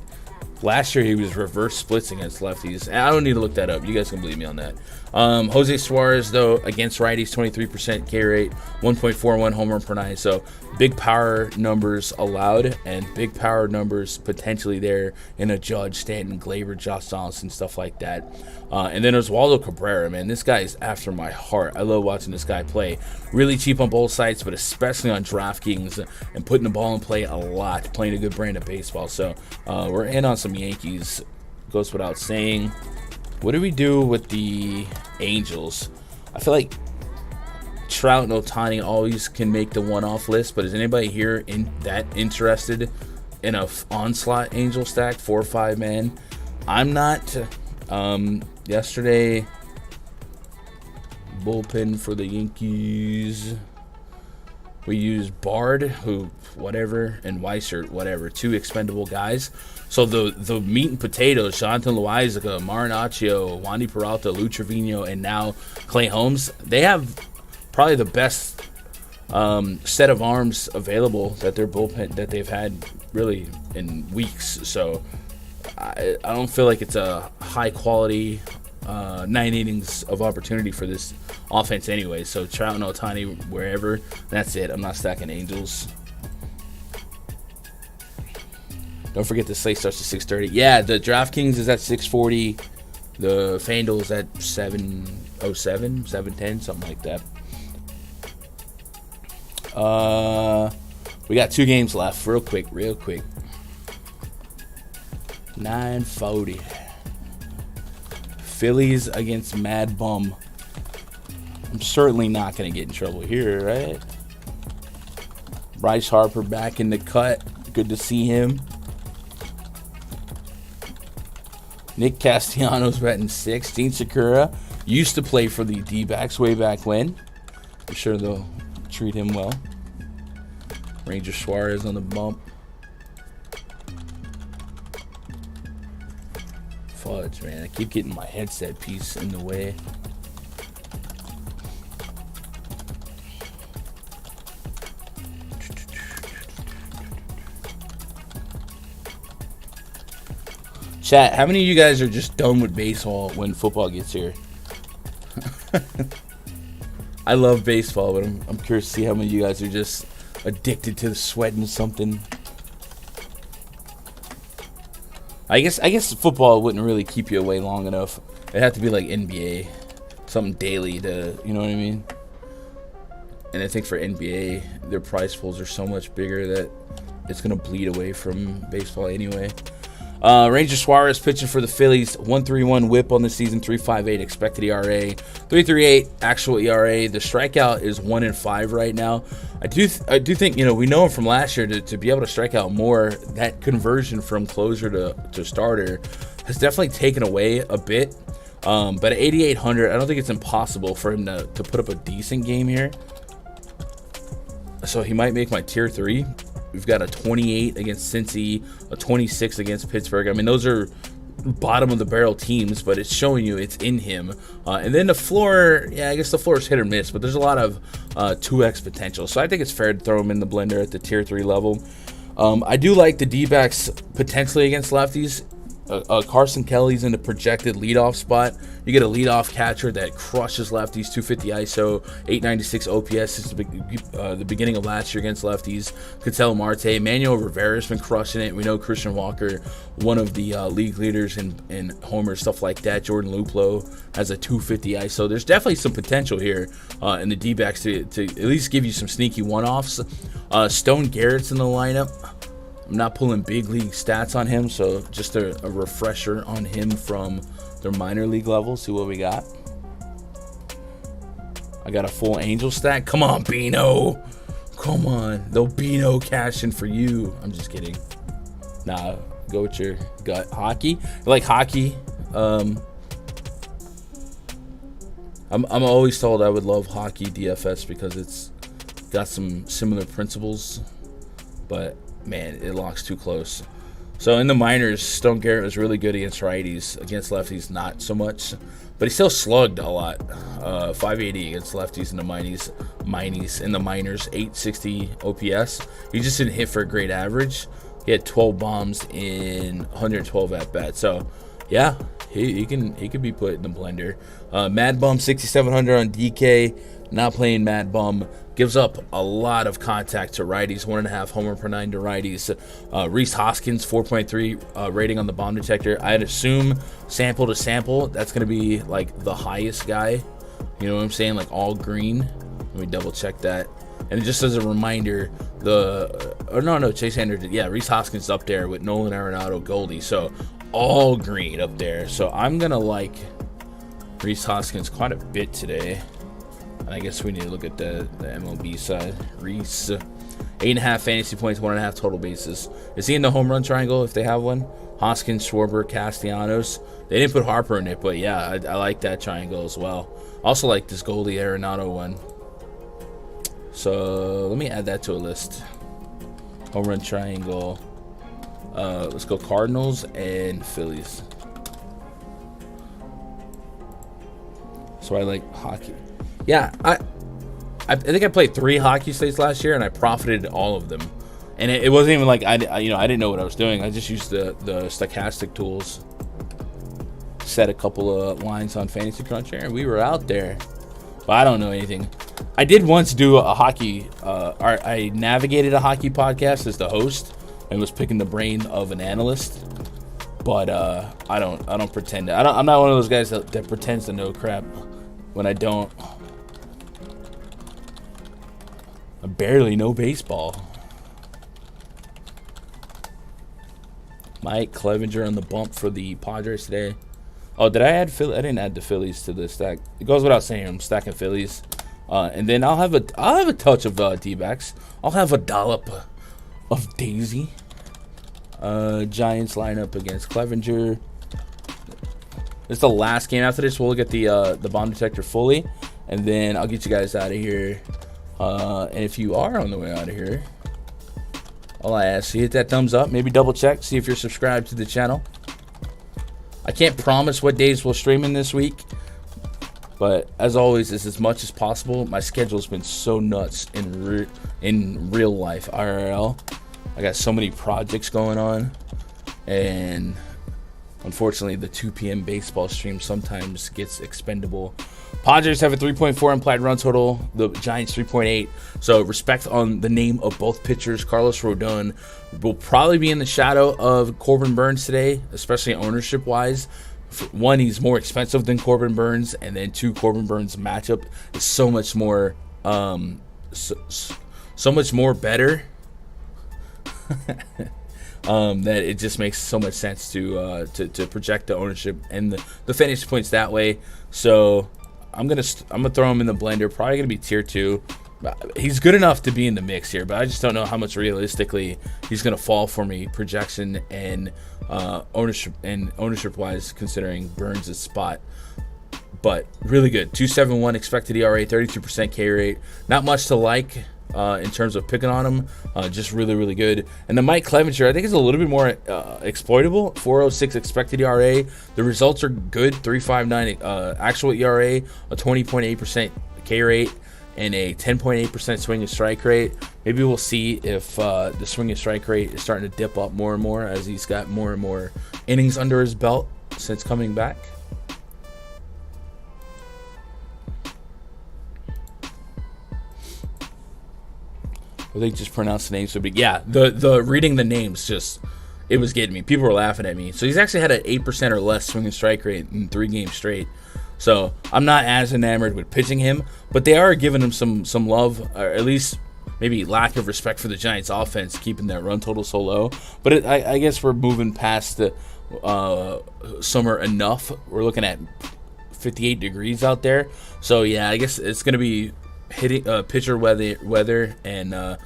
last year he was reverse splits against lefties. I don't need to look that up. You guys can believe me on that. Jose Suarez, though, against righties, 23% K rate, 1.41 home run per 9. So big power numbers allowed, and big power numbers potentially there in a Judge, Stanton, Gleyber, Josh Donaldson, stuff like that. And then Oswaldo Cabrera, man. This guy is after my heart. I love watching this guy play. Really cheap on both sides, but especially on DraftKings, and putting the ball in play a lot, playing a good brand of baseball. So we're in on some Yankees. Goes without saying. What do we do with the Angels? I feel like Trout and Ohtani always can make the one-off list, but is anybody here interested in a onslaught Angel stack, 4 or 5 man? I'm not. Yesterday, bullpen for the Yankees, we used Bard, and Weissert, whatever, 2 expendable guys. So the meat and potatoes, Jonathan Loaizaga, Marinaccio, Wandy Peralta, Lou Trevino, and now Clay Holmes, they have probably the best set of arms available that their bullpen that they've had really in weeks. So I don't feel like it's a high quality 9 innings of opportunity for this offense anyway. So Trout and Ohtani wherever, that's it. I'm not stacking Angels. Don't forget the slate starts at 6:30. Yeah, the DraftKings is at 6:40. The Fanduel is at 7:07, 7:10, something like that. We got 2 games left. Real quick. 9:40. Phillies against Mad Bum. I'm certainly not going to get in trouble here, right? Bryce Harper back in the cut. Good to see him. Nick Castellanos batting 6. Dean Sakura used to play for the D-backs way back when. I'm sure they'll treat him well. Ranger Suarez on the bump. Fudge, man. I keep getting my headset piece in the way. Chat, how many of you guys are just done with baseball when football gets here? I love baseball, but I'm curious to see how many of you guys are just addicted to the sweating something. I guess football wouldn't really keep you away long enough. It'd have to be like NBA, something daily to, you know what I mean? And I think for NBA, their prize pools are so much bigger that it's going to bleed away from baseball anyway. Ranger Suarez pitching for the Phillies, 1.31 whip on the season, 3.58 expected ERA, 3.38 actual ERA. The strikeout is 1-5 right now. I do think, you know, we know him from last year to be able to strike out more. That conversion from closer to starter has definitely taken away a bit. But at 8,800, I don't think it's impossible for him to put up a decent game here. So he might make my tier 3. We've got a 28 against Cincy, a 26 against Pittsburgh. I mean, those are bottom of the barrel teams, but it's showing you it's in him. And then the floor, yeah, I guess the floor is hit or miss, but there's a lot of 2x potential. So I think it's fair to throw him in the blender at the tier 3 level. I do like the D-backs potentially against lefties. Carson Kelly's in the projected leadoff spot. You get a leadoff catcher that crushes lefties, 250 ISO, 896 OPS since the beginning of last year against lefties. Ketel Marte, Manuel Rivera's been crushing it. We know Christian Walker, one of the league leaders in homers, stuff like that. Jordan Luplow has a 250 ISO. There's definitely some potential here in the D-backs to at least give you some sneaky one-offs. Stone Garrett's in the lineup. I'm not pulling big league stats on him, so just a refresher on him from their minor league level. See what we got. I got a full Angel stack. Come on, Bino. Come on. No Bino cashing for you. I'm just kidding. Nah, go with your gut. Hockey? I like hockey. I'm always told I would love hockey DFS because it's got some similar principles, but man, it locks too close. So in the minors, Stone Garrett was really good against righties. Against lefties, not so much. But he still slugged a lot. 580 against lefties in the minies. In the minors, 860 OPS. He just didn't hit for a great average. He had 12 bombs in 112 at bat. So yeah, he could be put in the blender. Mad Bum 6,700 on DK. Not playing Mad Bum. Gives up a lot of contact to righties, 1.5 homer per 9 to righties. Rhys Hoskins, 4.3 rating on the bomb detector. I'd assume sample to sample, that's going to be like the highest guy. You know what I'm saying? Like all green. Let me double check that. And just as a reminder, Chase Anderson. Yeah, Rhys Hoskins up there with Nolan Arenado, Goldie. So all green up there. So I'm going to like Rhys Hoskins quite a bit today. I guess we need to look at the MLB side. Reese, 8.5 fantasy points, 1.5 total bases. Is he in the home run triangle if they have one? Hoskins, Schwarber, Castellanos. They didn't put Harper in it, but yeah, I like that triangle as well. Also like this Goldie Arenado one. So let me add that to a list. Home run triangle. Let's go Cardinals and Phillies. So I like hockey. Yeah, I think I played 3 hockey slates last year, and I profited all of them. And it wasn't even like I didn't know what I was doing. I just used the stochastic tools, set a couple of lines on Fantasy Cruncher, and we were out there. But I don't know anything. I did once do a hockey. I navigated a hockey podcast as the host and was picking the brain of an analyst. But I don't pretend to. I'm not one of those guys that pretends to know crap when I don't. I barely know baseball. Mike Clevenger on the bump for the Padres today. Oh, did I add Philly? I didn't add the Phillies to the stack. It goes without saying I'm stacking Phillies. And then I'll have a touch of D-backs. I'll have a dollop of Daisy. Giants lineup against Clevenger. This is the last game. After this, we'll look at the bomb detector fully, and then I'll get you guys out of here. And if you are on the way out of here, all I ask, hit that thumbs up. Maybe double check, see if you're subscribed to the channel. I can't promise what days we'll stream in this week, but as always, it's as much as possible. My schedule's been so nuts in real life, IRL. I got so many projects going on, and unfortunately, the 2 p.m. baseball stream sometimes gets expendable. Padres have a 3.4 implied run total. The Giants 3.8. So respect on the name of both pitchers. Carlos Rodon will probably be in the shadow of Corbin Burnes today, especially ownership-wise. One, he's more expensive than Corbin Burnes, and then two, Corbin Burnes' matchup is so much more, so much more better. That it just makes so much sense to project the ownership and the fantasy points that way. So I'm gonna throw him in the blender. Probably gonna be tier 2. He's good enough to be in the mix here, but I just don't know how much realistically he's gonna fall for me projection and ownership wise, considering Burnes' spot. But really good. 2.71 expected ERA, 32% K rate. Not much to like in terms of picking on him. Just really good. And the Mike Clevenger, I think, is a little bit more exploitable. 4.06 expected ERA. The results are good. 3.59 actual ERA, a 20.8% K rate, and a 10.8% swing and strike rate. Maybe we'll see if the swing and strike rate is starting to dip up more and more as he's got more and more innings under his belt since coming back. I think just pronounce the names would be, yeah, the reading the names, just, it was getting me. People were laughing at me. So he's actually had an 8% or less swing and strike rate in 3 games straight. So I'm not as enamored with pitching him, but they are giving him some love, or at least maybe lack of respect for the Giants offense, keeping that run total so low. But I guess we're moving past the summer enough. We're looking at 58 degrees out there. So yeah, I guess it's going to be hitting pitcher weather, and the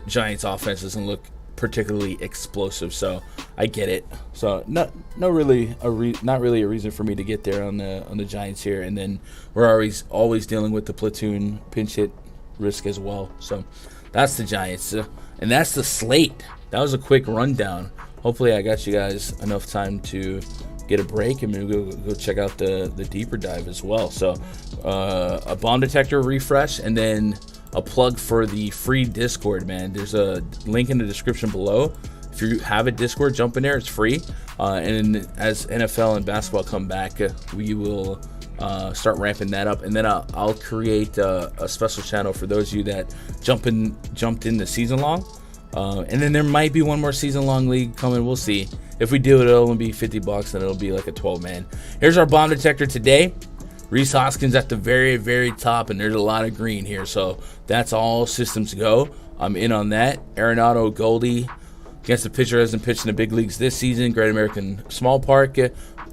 Giants offense doesn't look particularly explosive, so I get it. So not really a reason for me to get there on the Giants here. And then we're always dealing with the platoon pinch hit risk as well. So that's the Giants, and that's the slate. That was a quick rundown. Hopefully I got you guys enough time to get a break and maybe go check out the deeper dive as well. So a bomb detector refresh, and then a plug for the free Discord, man. There's a link in the description below. If you have a Discord, jump in there. It's free. And as NFL and basketball come back, we will start ramping that up. And then I'll create a special channel for those of you that jumped in the season long. And then there might be one more season long league coming. We'll see. If we do it, it'll only be $50, and it'll be like a 12-man. Here's our bomb detector today. Rhys Hoskins at the very top, and there's a lot of green here, so that's all systems go. I'm in on that. Arenado Goldie against the pitcher hasn't pitched in the big leagues this season. Great American Small Park.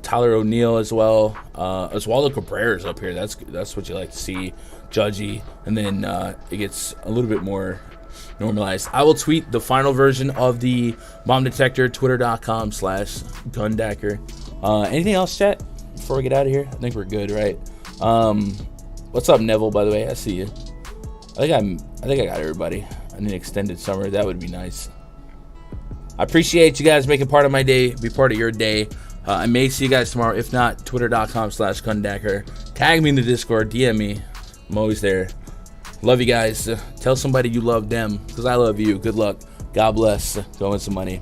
Tyler O'Neill as well. Oswaldo Cabrera's up here. That's what you like to see. Judgy, and then it gets a little bit more normalized. I will tweet the final version of the bomb detector, twitter.com/gundacker. Anything else, chat, before we get out of here? I think we're good, right? What's up, Neville, by the way? I see you. I think I got everybody. I need an extended summer. That would be nice. I appreciate you guys making part of my day, be part of your day. I may see you guys tomorrow. If not, twitter.com/gundacker. Tag me in the Discord, DM me. I'm always there. Love you guys. Tell somebody you love them, because I love you. Good luck. God bless. Go win some money.